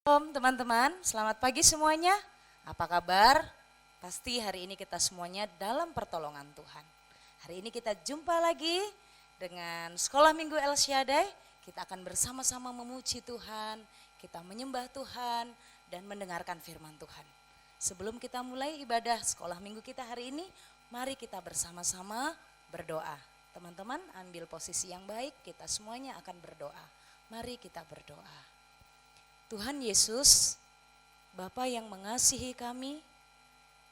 Shalom teman-teman, selamat pagi semuanya. Apa kabar? Pasti hari ini kita semuanya dalam pertolongan Tuhan. Hari ini kita jumpa lagi dengan Sekolah Minggu El Shaddai. Kita akan bersama-sama memuji Tuhan, kita menyembah Tuhan dan mendengarkan firman Tuhan. Sebelum kita mulai ibadah Sekolah Minggu kita hari ini, mari kita bersama-sama berdoa. Teman-teman ambil posisi yang baik, kita semuanya akan berdoa. Mari kita berdoa. Tuhan Yesus, Bapa yang mengasihi kami,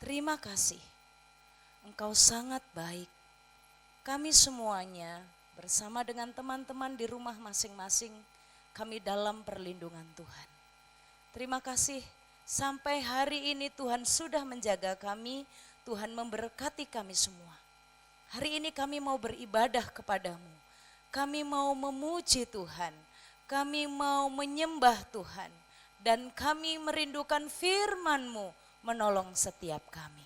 terima kasih. Engkau sangat baik. Kami semuanya bersama dengan teman-teman di rumah masing-masing, kami dalam perlindungan Tuhan. Terima kasih sampai hari ini Tuhan sudah menjaga kami, Tuhan memberkati kami semua. Hari ini kami mau beribadah kepadamu, kami mau memuji Tuhan. Kami mau menyembah Tuhan dan kami merindukan firman-Mu menolong setiap kami.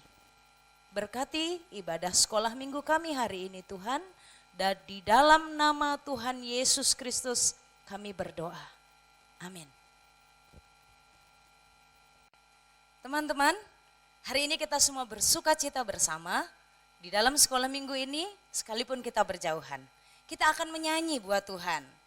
Berkati ibadah sekolah minggu kami hari ini Tuhan, dan di dalam nama Tuhan Yesus Kristus kami berdoa. Amin. Teman-teman, hari ini kita semua bersuka cita bersama di dalam sekolah minggu ini sekalipun kita berjauhan. Kita akan menyanyi buat Tuhan.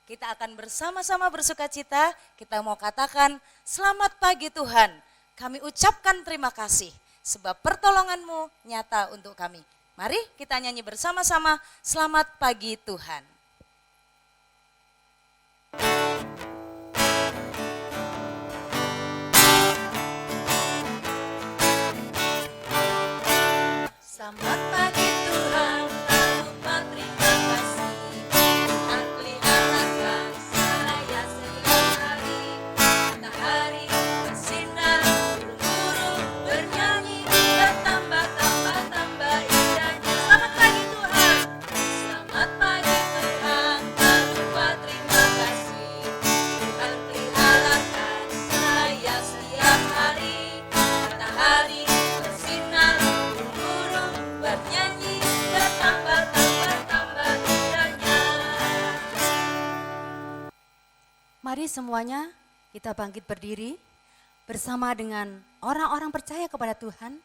Kita akan bersama-sama bersuka cita, kita mau katakan selamat pagi Tuhan. Kami ucapkan terima kasih sebab pertolongan-Mu nyata untuk kami. Mari kita nyanyi bersama-sama selamat pagi Tuhan. Selamat pagi Tuhan. Mari semuanya kita bangkit berdiri bersama dengan orang-orang percaya kepada Tuhan.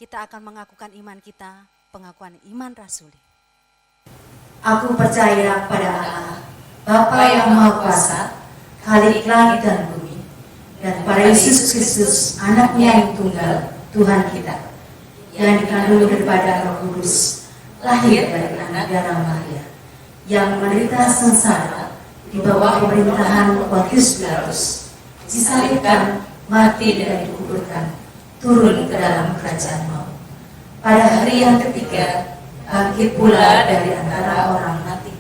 Kita akan mengakukan iman kita, pengakuan iman rasuli. Aku percaya pada Allah, Bapa yang Maha Kuasa, Khalik langit dan bumi, dan pada Yesus Kristus, Anaknya yang tunggal, Tuhan kita, yang dikandung daripada Roh Kudus, lahir dari anak darah Maria, yang menderita sengsara di bawah pemerintahan Pontius Pilatus, disalibkan, mati dan dikuburkan, turun ke dalam kerajaan maut. Pada hari yang ketiga, bangkit pula dari antara orang mati,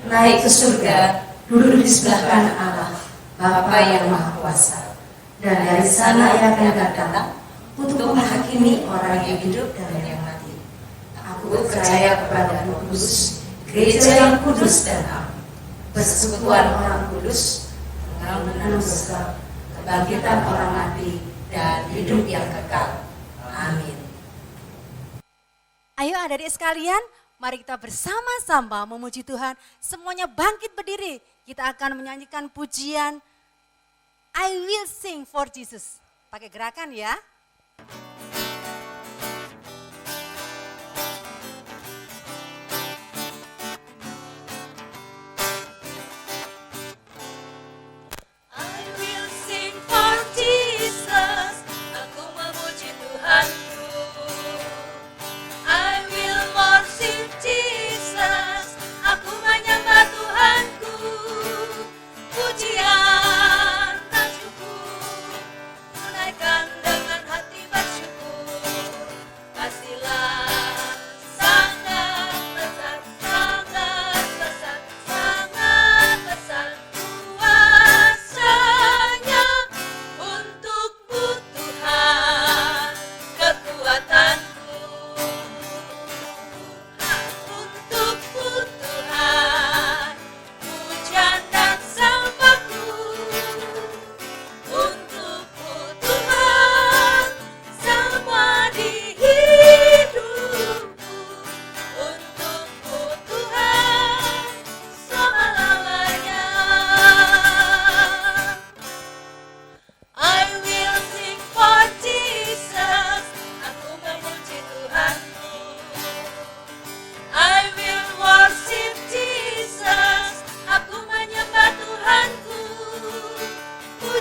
naik ke surga, duduk di sebelah kanan Allah, Bapa yang Maha Kuasa, dan dari sana ia akan datang untuk menghakimi orang yang hidup dan yang mati. Aku percaya kepada Roh Kudus, gereja yang kudus dan am, persekutuan orang kudus, pengampunan dosa, kebangkitan orang mati, dan hidup yang kekal. Amin. Ayo adik-adik sekalian, mari kita bersama-sama memuji Tuhan. Semuanya bangkit berdiri, kita akan menyanyikan pujian I Will Sing for Jesus. Pakai gerakan ya. Pujian dan syukur tunaikan dengan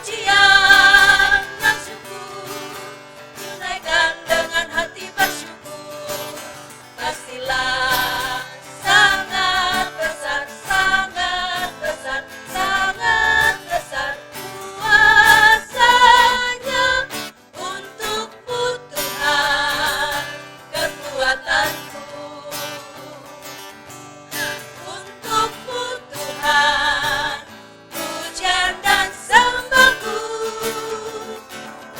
pujian dan syukur, tunaikan dengan hati bersyukur. Pastilah sangat besar, sangat besar, sangat besar kuasa-Nya. Untukmu Tuhan kekuatanku, untukmu Tuhan pujian dan sembahku,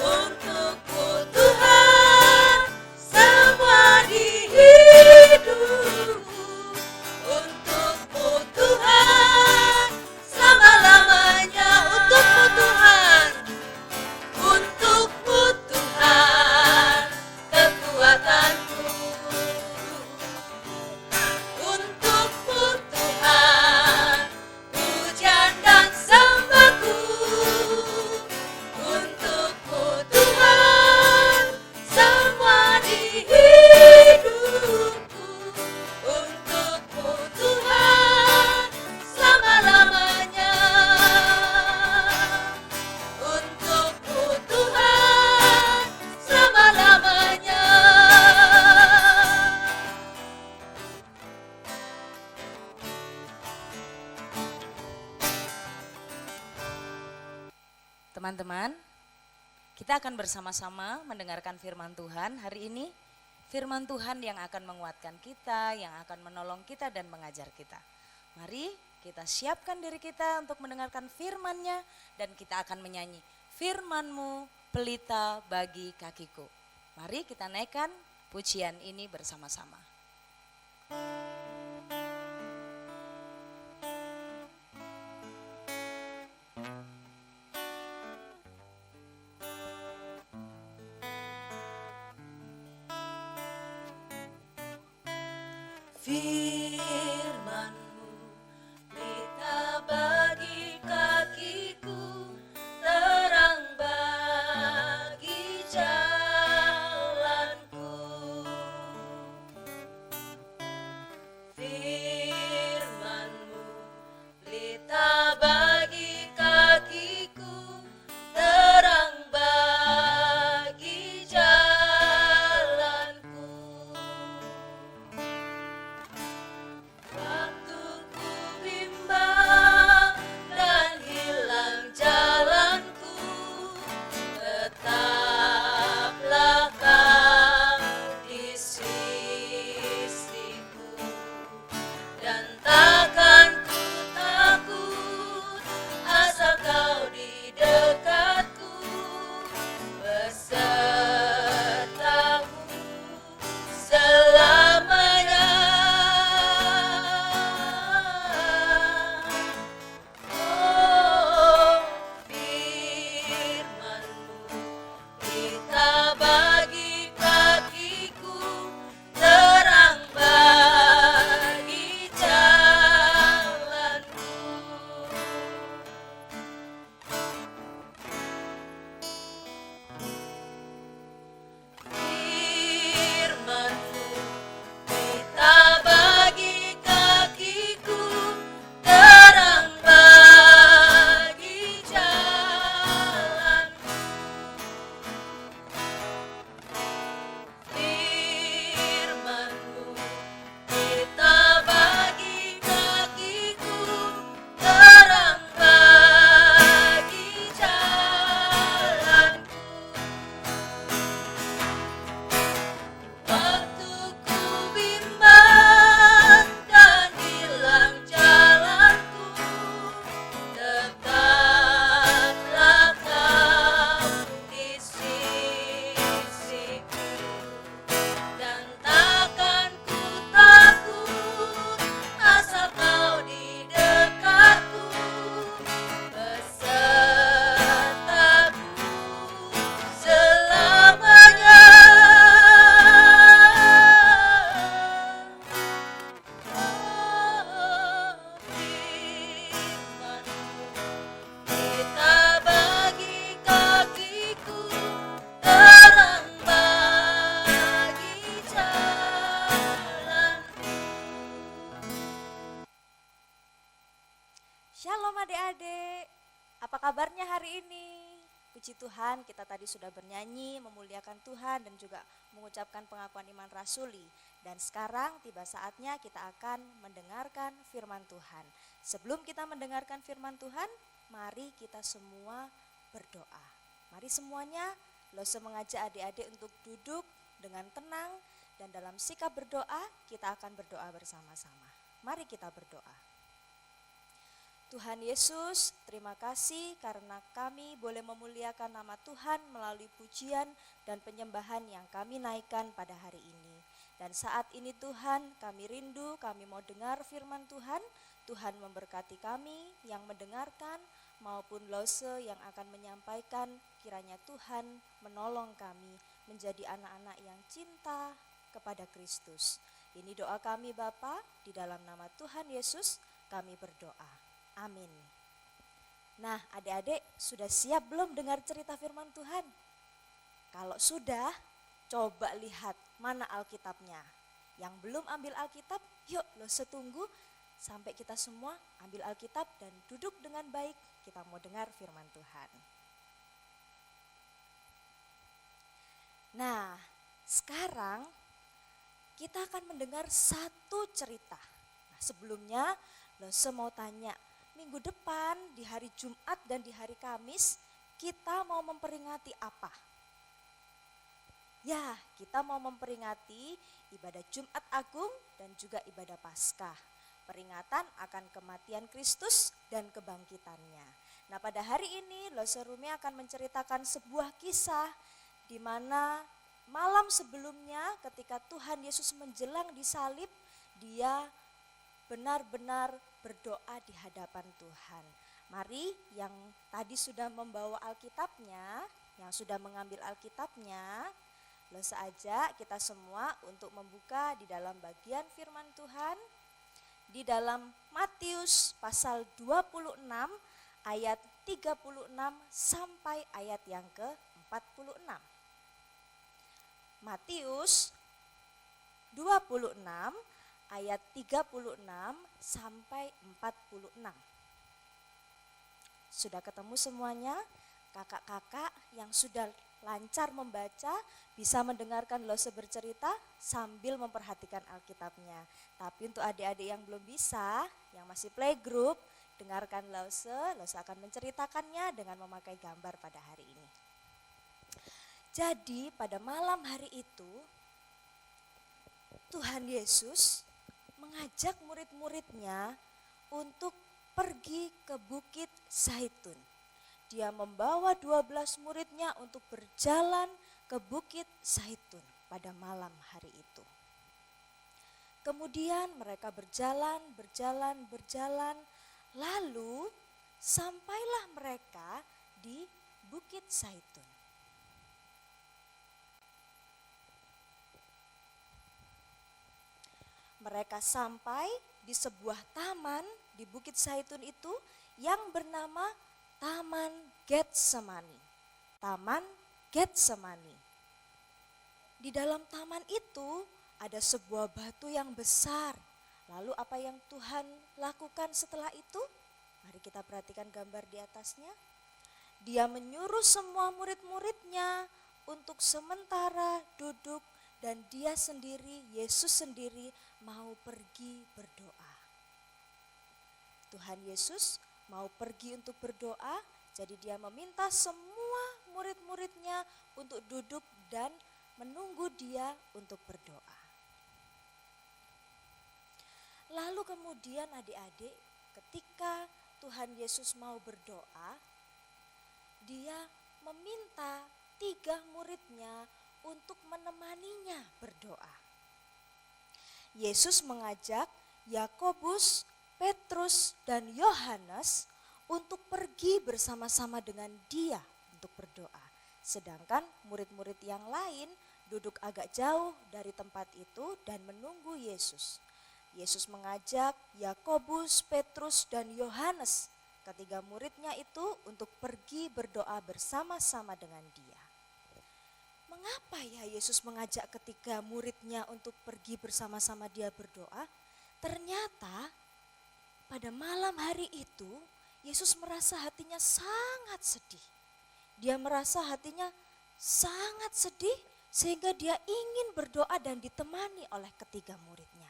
untukmu Tuhan semua di hidupku, untukmu Tuhan selama-lamanya, untukmu Tuhan, untukmu Tuhan kekuatanku, untukmu Tuhan pujian dan sembahku, untukmu Tuhan semua di hidupku, untukmu Tuhan selama-lamanya, untukmu Tuhan selama-lamanya. Teman-teman, kita akan bersama-sama mendengarkan firman Tuhan hari ini. Firman Tuhan yang akan menguatkan kita, yang akan menolong kita dan mengajar kita. Mari kita siapkan diri kita untuk mendengarkan firman-Nya dan kita akan menyanyi, firman-Mu pelita bagi kakiku. Mari kita naikkan pujian ini bersama-sama. Firman-Mu pelita bagi kakiku, terang bagi jalanku. Firman-Mu pelita bagi kakiku, terang bagi jalanku. Puji Tuhan, kita tadi sudah bernyanyi, memuliakan Tuhan dan juga mengucapkan pengakuan iman rasuli. Dan sekarang tiba saatnya kita akan mendengarkan firman Tuhan. Sebelum kita mendengarkan firman Tuhan, mari kita semua berdoa. Mari semuanya, Lose mengajak adik-adik untuk duduk dengan tenang dan dalam sikap berdoa, kita akan berdoa bersama-sama. Mari kita berdoa. Tuhan Yesus, terima kasih karena kami boleh memuliakan nama Tuhan melalui pujian dan penyembahan yang kami naikkan pada hari ini. Dan saat ini Tuhan, kami rindu, kami mau dengar firman Tuhan. Tuhan memberkati kami yang mendengarkan maupun Lose yang akan menyampaikan. Kiranya Tuhan menolong kami menjadi anak-anak yang cinta kepada Kristus. Ini doa kami Bapa, di dalam nama Tuhan Yesus kami berdoa. Amin. Nah, adik-adik sudah siap belum dengar cerita firman Tuhan? Kalau sudah, coba lihat mana Alkitabnya. Yang belum ambil Alkitab, yuk Lose tunggu sampai kita semua ambil Alkitab dan duduk dengan baik. Kita mau dengar firman Tuhan. Nah, sekarang kita akan mendengar satu cerita. Nah, sebelumnya Lose mau tanya, minggu depan di hari Jumat dan di hari Kamis kita mau memperingati apa? Ya, kita mau memperingati ibadah Jumat Agung dan juga ibadah Paskah. Peringatan akan kematian Kristus dan kebangkitannya. Nah, pada hari ini Lose Rumi akan menceritakan sebuah kisah di mana malam sebelumnya ketika Tuhan Yesus menjelang disalib, dia benar-benar berdoa di hadapan Tuhan. Mari yang tadi sudah membawa Alkitabnya, yang sudah mengambil Alkitabnya, Lose ajak kita semua untuk membuka di dalam bagian firman Tuhan di dalam Matius pasal 26 ayat 36 sampai ayat yang ke-46. Matius 26 ayat 36 sampai 46. Sudah ketemu semuanya? Kakak-kakak yang sudah lancar membaca bisa mendengarkan Lose bercerita sambil memperhatikan Alkitabnya. Tapi untuk adik-adik yang belum bisa, yang masih playgroup, dengarkan Lose akan menceritakannya dengan memakai gambar pada hari ini. Jadi pada malam hari itu, Tuhan Yesus mengajak murid-muridnya untuk pergi ke Bukit Zaitun. Dia membawa 12 muridnya untuk berjalan ke Bukit Zaitun pada malam hari itu. Kemudian mereka berjalan, lalu sampailah mereka di Bukit Zaitun. Mereka sampai di sebuah taman di Bukit Zaitun itu yang bernama Taman Getsemani. Taman Getsemani. Di dalam taman itu ada sebuah batu yang besar. Lalu apa yang Tuhan lakukan setelah itu? Mari kita perhatikan gambar di atasnya. Dia menyuruh semua murid-muridnya untuk sementara duduk dan dia sendiri, Yesus sendiri mau pergi berdoa. Tuhan Yesus mau pergi untuk berdoa, jadi dia meminta semua murid-muridnya untuk duduk dan menunggu dia untuk berdoa. Lalu kemudian adik-adik, ketika Tuhan Yesus mau berdoa, dia meminta 3 muridnya untuk menemaninya berdoa. Yesus mengajak Yakobus, Petrus, dan Yohanes untuk pergi bersama-sama dengan dia untuk berdoa. Sedangkan murid-murid yang lain duduk agak jauh dari tempat itu dan menunggu Yesus. Yesus mengajak Yakobus, Petrus, dan Yohanes, ketiga muridnya itu untuk pergi berdoa bersama-sama dengan dia. Mengapa ya Yesus mengajak ketiga muridnya untuk pergi bersama-sama dia berdoa? Ternyata pada malam hari itu Yesus merasa hatinya sangat sedih. dia merasa hatinya sangat sedih sehingga dia ingin berdoa dan ditemani oleh ketiga muridnya.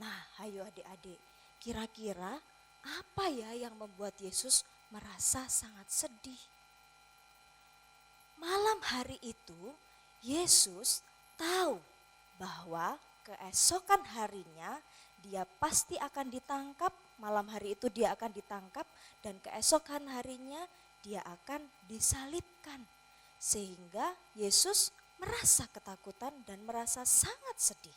Nah, ayo adik-adik, kira-kira apa ya yang membuat Yesus merasa sangat sedih? Malam hari itu Yesus tahu bahwa keesokan harinya dia pasti akan ditangkap, malam hari itu dia akan ditangkap dan keesokan harinya dia akan disalibkan. Sehingga Yesus merasa ketakutan dan merasa sangat sedih.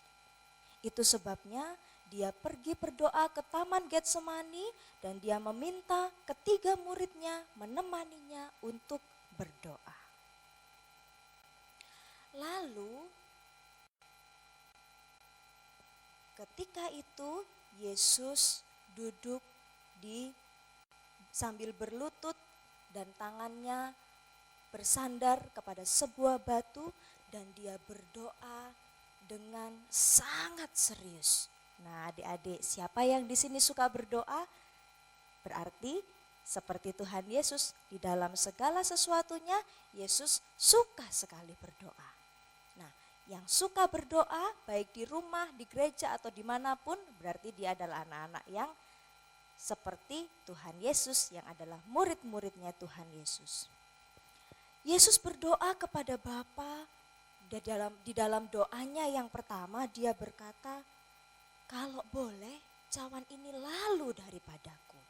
Itu sebabnya dia pergi berdoa ke Taman Getsemani dan dia meminta ketiga muridnya menemaninya untuk berdoa. Lalu ketika itu Yesus duduk sambil berlutut dan tangannya bersandar kepada sebuah batu dan dia berdoa dengan sangat serius. Nah, adik-adik, siapa yang di sini suka berdoa? Berarti seperti Tuhan Yesus, di dalam segala sesuatunya Yesus suka sekali berdoa. Nah, yang suka berdoa baik di rumah, di gereja atau dimanapun berarti dia adalah anak-anak yang seperti Tuhan Yesus yang adalah murid-muridnya Tuhan Yesus. Yesus berdoa kepada Bapa, di dalam doanya yang pertama dia berkata, kalau boleh cawan ini lalu daripadaku.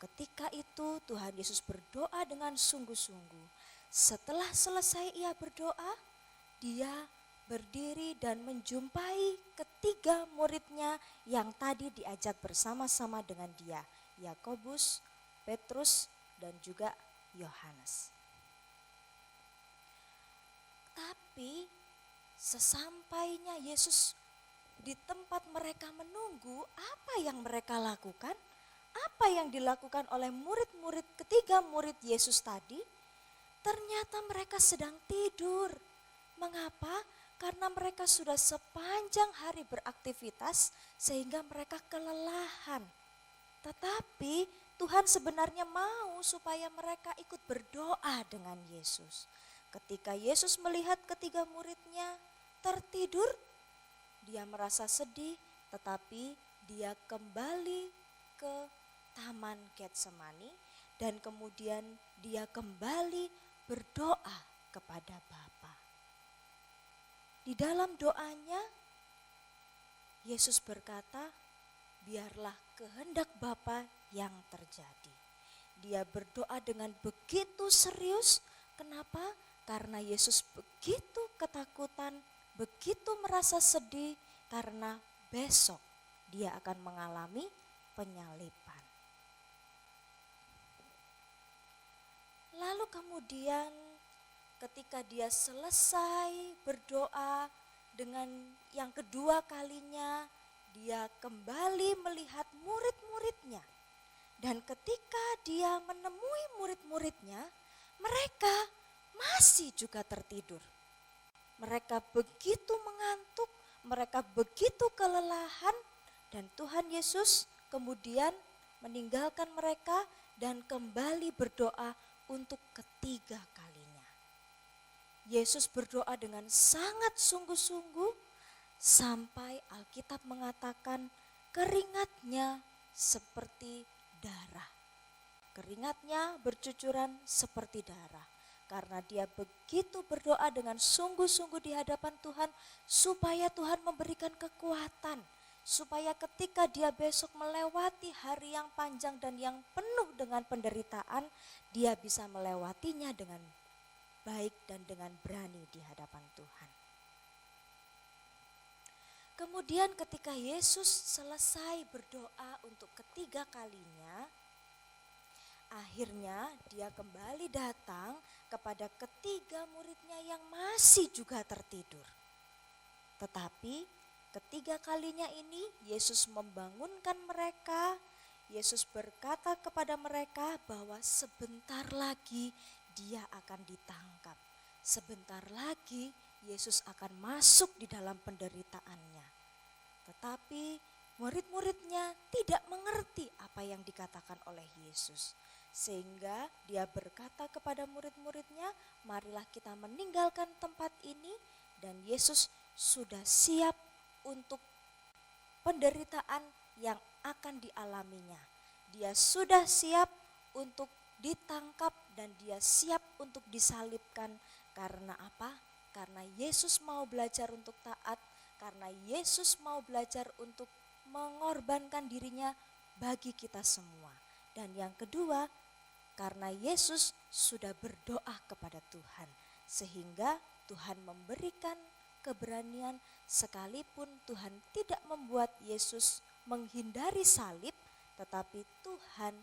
Ketika itu Tuhan Yesus berdoa dengan sungguh-sungguh. Setelah selesai ia berdoa, dia berdiri dan menjumpai ketiga muridnya yang tadi diajak bersama-sama dengan dia, Yakobus, Petrus, dan juga Yohanes. Tapi sesampainya Yesus di tempat mereka menunggu, apa yang mereka lakukan? Apa yang dilakukan oleh murid-murid, ketiga murid Yesus tadi? Ternyata mereka sedang tidur. Mengapa? Karena mereka sudah sepanjang hari beraktivitas sehingga mereka kelelahan. Tetapi Tuhan sebenarnya mau supaya mereka ikut berdoa dengan Yesus. Ketika Yesus melihat ketiga muridnya tertidur, dia merasa sedih, tetapi dia kembali ke Taman Getsemani dan kemudian dia kembali berdoa kepada Bapa. Di dalam doanya, Yesus berkata, biarlah kehendak Bapa yang terjadi. Dia berdoa dengan begitu serius, kenapa? Karena Yesus begitu ketakutan, begitu merasa sedih karena besok dia akan mengalami penyaliban. Lalu kemudian ketika dia selesai berdoa dengan yang kedua kalinya, dia kembali melihat murid-muridnya. Dan ketika dia menemui murid-muridnya, mereka masih juga tertidur. Mereka begitu mengantuk, mereka begitu kelelahan dan Tuhan Yesus kemudian meninggalkan mereka dan kembali berdoa untuk ketiga kalinya. Yesus berdoa dengan sangat sungguh-sungguh sampai Alkitab mengatakan keringatnya seperti darah. Keringatnya bercucuran seperti darah. Karena dia begitu berdoa dengan sungguh-sungguh di hadapan Tuhan supaya Tuhan memberikan kekuatan. Supaya ketika dia besok melewati hari yang panjang dan yang penuh dengan penderitaan, dia bisa melewatinya dengan baik dan dengan berani di hadapan Tuhan. Kemudian ketika Yesus selesai berdoa untuk ketiga kalinya, akhirnya dia kembali datang kepada ketiga muridnya yang masih juga tertidur. Tetapi ketiga kalinya ini Yesus membangunkan mereka. Yesus berkata kepada mereka bahwa sebentar lagi dia akan ditangkap. Sebentar lagi Yesus akan masuk di dalam penderitaannya. Tetapi murid-muridnya tidak mengerti apa yang dikatakan oleh Yesus. Sehingga dia berkata kepada murid-muridnya, marilah kita meninggalkan tempat ini, dan Yesus sudah siap untuk penderitaan yang akan dialaminya. Dia sudah siap untuk ditangkap dan dia siap untuk disalibkan. Karena apa? Karena Yesus mau belajar untuk taat, karena Yesus mau belajar untuk mengorbankan dirinya bagi kita semua. Dan yang kedua, karena Yesus sudah berdoa kepada Tuhan, sehingga Tuhan memberikan keberanian sekalipun Tuhan tidak membuat Yesus menghindari salib, tetapi Tuhan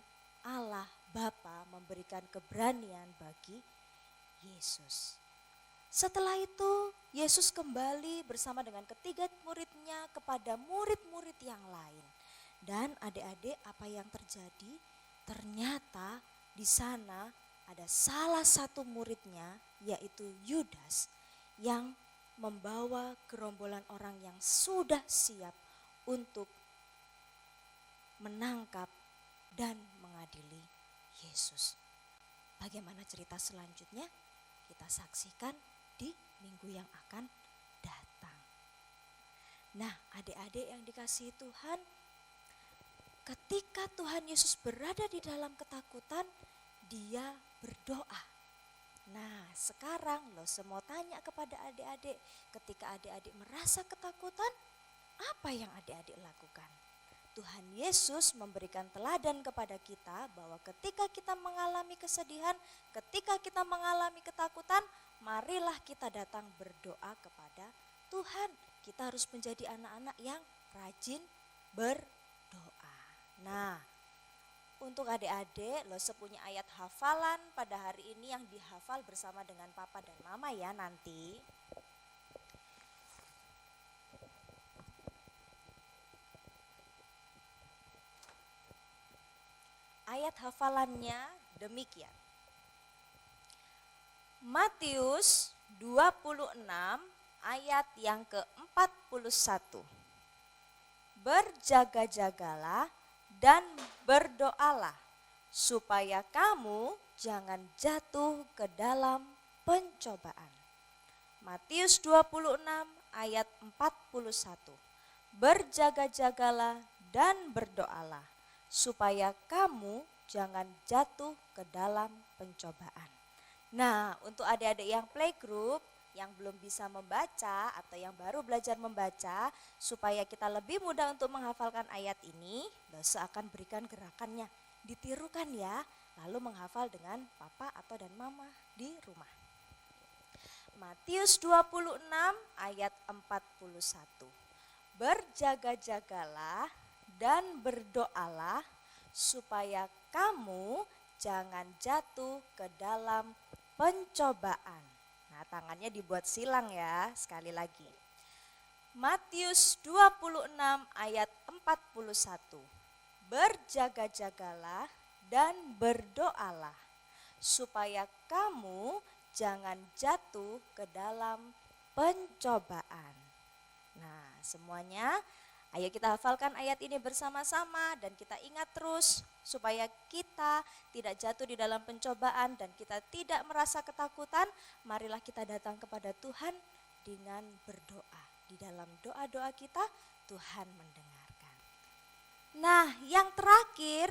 Allah Bapa memberikan keberanian bagi Yesus. Setelah itu Yesus kembali bersama dengan ketiga muridnya kepada murid-murid yang lain. Dan adik-adik, apa yang terjadi? Ternyata di sana ada salah satu muridnya, yaitu Yudas, yang membawa gerombolan orang yang sudah siap untuk menangkap dan mengadili Yesus. Bagaimana cerita selanjutnya? Kita saksikan di minggu yang akan datang. Nah, adik-adik yang dikasihi Tuhan, ketika Tuhan Yesus berada di dalam ketakutan, dia berdoa. Nah, sekarang semua tanya kepada adik-adik, ketika adik-adik merasa ketakutan, apa yang adik-adik lakukan? Tuhan Yesus memberikan teladan kepada kita bahwa ketika kita mengalami kesedihan, ketika kita mengalami ketakutan, marilah kita datang berdoa kepada Tuhan. Kita harus menjadi anak-anak yang rajin berdoa. Nah, untuk adik-adik, punya ayat hafalan pada hari ini yang dihafal bersama dengan papa dan mama ya nanti. Ayat hafalannya demikian. Matius 26 ayat yang ke-41. Berjaga-jagalah dan berdoalah supaya kamu jangan jatuh ke dalam pencobaan. Matius 26 ayat 41. Berjaga-jagalah dan berdoalah supaya kamu jangan jatuh ke dalam pencobaan. Nah, untuk adik-adik yang playgroup yang belum bisa membaca atau yang baru belajar membaca, supaya kita lebih mudah untuk menghafalkan ayat ini, Lose akan berikan gerakannya. Ditirukan ya, lalu menghafal dengan papa atau dan mama di rumah. Matius 26 ayat 41. Berjaga-jagalah dan berdoalah supaya kamu jangan jatuh ke dalam pencobaan. Nah, tangannya dibuat silang ya, sekali lagi. Matius 26 ayat 41. Berjaga-jagalah dan berdoalah supaya kamu jangan jatuh ke dalam pencobaan. Nah, semuanya ayo kita hafalkan ayat ini bersama-sama dan kita ingat terus supaya kita tidak jatuh di dalam pencobaan dan kita tidak merasa ketakutan. Marilah kita datang kepada Tuhan dengan berdoa. Di dalam doa-doa kita Tuhan mendengarkan. Nah, yang terakhir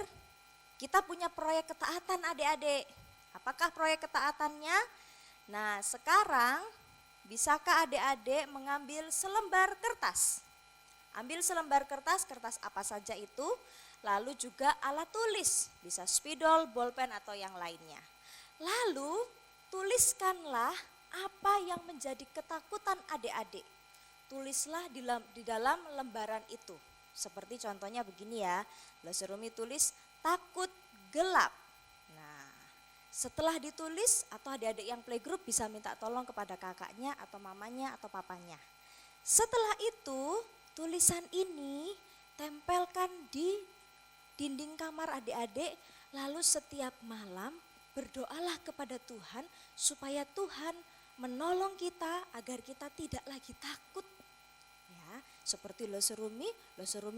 kita punya proyek ketaatan adik-adik. Apakah proyek ketaatannya? Nah, sekarang bisakah adik-adik mengambil selembar kertas? Ambil selembar kertas, kertas apa saja itu, lalu juga alat tulis, bisa spidol, bolpen atau yang lainnya. Lalu tuliskanlah apa yang menjadi ketakutan adik-adik. Tulislah di dalam lembaran itu. Seperti contohnya begini ya, Loserumi tulis takut gelap. Nah, setelah ditulis atau adik-adik yang playgroup bisa minta tolong kepada kakaknya atau mamanya atau papanya. Setelah itu tulisan ini tempelkan di dinding kamar adik-adik, lalu setiap malam berdoalah kepada Tuhan supaya Tuhan menolong kita agar kita tidak lagi takut. Ya, seperti Lo Serumi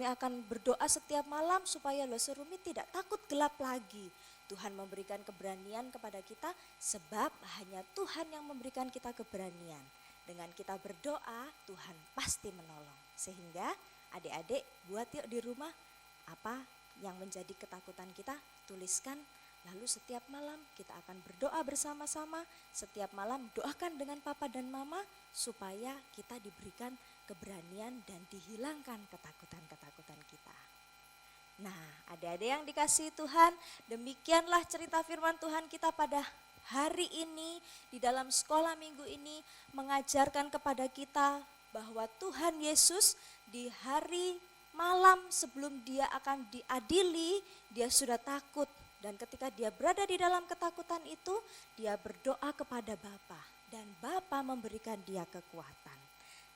akan berdoa setiap malam supaya Lo Serumi tidak takut gelap lagi. Tuhan memberikan keberanian kepada kita sebab hanya Tuhan yang memberikan kita keberanian. Dengan kita berdoa, Tuhan pasti menolong. Sehingga adik-adik buat yuk di rumah apa yang menjadi ketakutan kita, tuliskan. Lalu setiap malam kita akan berdoa bersama-sama. Setiap malam doakan dengan papa dan mama supaya kita diberikan keberanian dan dihilangkan ketakutan-ketakutan kita. Nah, adik-adik yang dikasihi Tuhan, demikianlah cerita firman Tuhan kita pada hari ini di dalam sekolah minggu ini mengajarkan kepada kita bahwa Tuhan Yesus di hari malam sebelum dia akan diadili, dia sudah takut. Dan ketika dia berada di dalam ketakutan itu, dia berdoa kepada Bapa dan Bapa memberikan dia kekuatan.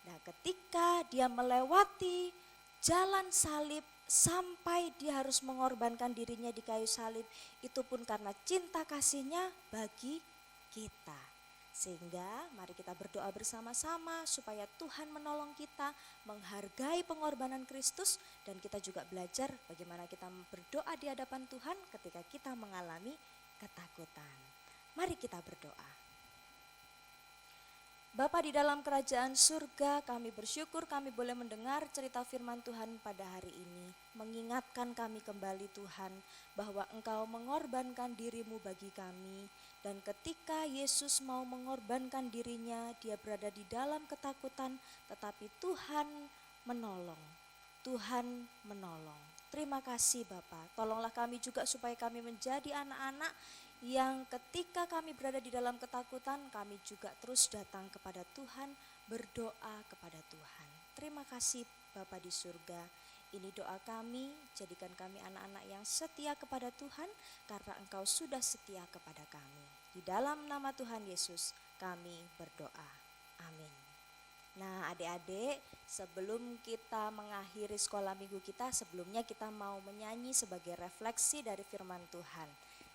Nah, ketika dia melewati jalan salib sampai dia harus mengorbankan dirinya di kayu salib, itu pun karena cinta kasihnya bagi kita. Sehingga mari kita berdoa bersama-sama supaya Tuhan menolong kita menghargai pengorbanan Kristus, dan kita juga belajar bagaimana kita berdoa di hadapan Tuhan ketika kita mengalami ketakutan. Mari kita berdoa. Bapa di dalam kerajaan surga, kami bersyukur kami boleh mendengar cerita firman Tuhan pada hari ini. Mengingatkan kami kembali Tuhan bahwa Engkau mengorbankan dirimu bagi kami. Dan ketika Yesus mau mengorbankan dirinya, dia berada di dalam ketakutan, tetapi Tuhan menolong. Tuhan menolong. Terima kasih Bapa. Tolonglah kami juga supaya kami menjadi anak-anak yang ketika kami berada di dalam ketakutan, kami juga terus datang kepada Tuhan, berdoa kepada Tuhan. Terima kasih Bapa di surga. Ini doa kami, jadikan kami anak-anak yang setia kepada Tuhan karena Engkau sudah setia kepada kami. Di dalam nama Tuhan Yesus kami berdoa. Amin. Nah, adik-adik, sebelum kita mengakhiri sekolah minggu kita, sebelumnya kita mau menyanyi sebagai refleksi dari firman Tuhan.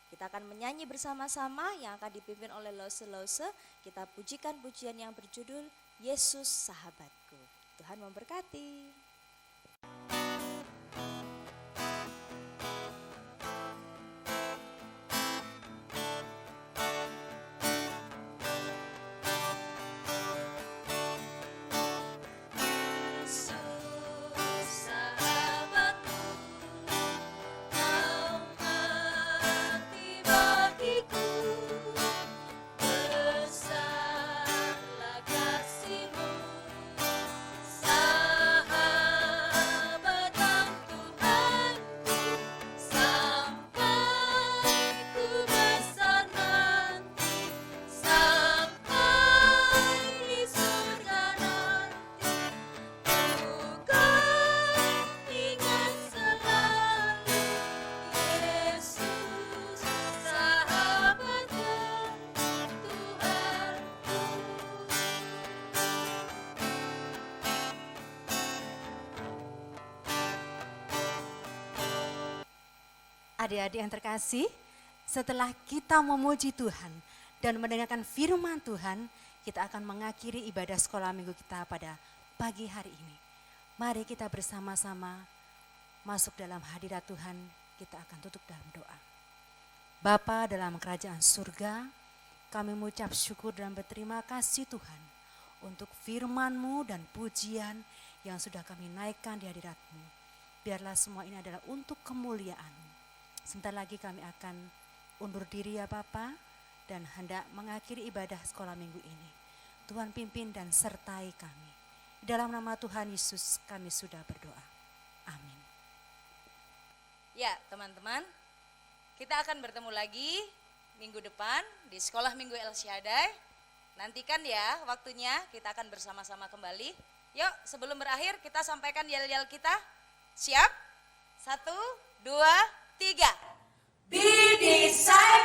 Kita akan menyanyi bersama-sama yang akan dipimpin oleh Lose. Kita pujikan pujian yang berjudul Yesus Sahabatku. Tuhan memberkati. Adik-adik yang terkasih, setelah kita memuji Tuhan dan mendengarkan firman Tuhan, kita akan mengakhiri ibadah sekolah minggu kita pada pagi hari ini. Mari kita bersama-sama masuk dalam hadirat Tuhan, kita akan tutup dalam doa. Bapa dalam kerajaan surga, kami mengucap syukur dan berterima kasih Tuhan untuk firman-Mu dan pujian yang sudah kami naikkan di hadirat-Mu. Biarlah semua ini adalah untuk kemuliaan-Mu. Sebentar lagi kami akan undur diri ya Bapa, dan hendak mengakhiri ibadah sekolah minggu ini. Tuhan pimpin dan sertai kami. Dalam nama Tuhan Yesus kami sudah berdoa. Amin. Ya teman-teman, kita akan bertemu lagi minggu depan di sekolah minggu El Shaddai. Nantikan ya waktunya, kita akan bersama-sama kembali. Yuk sebelum berakhir kita sampaikan yel-yel kita. Siap? 1, 2, 3. Be disciple.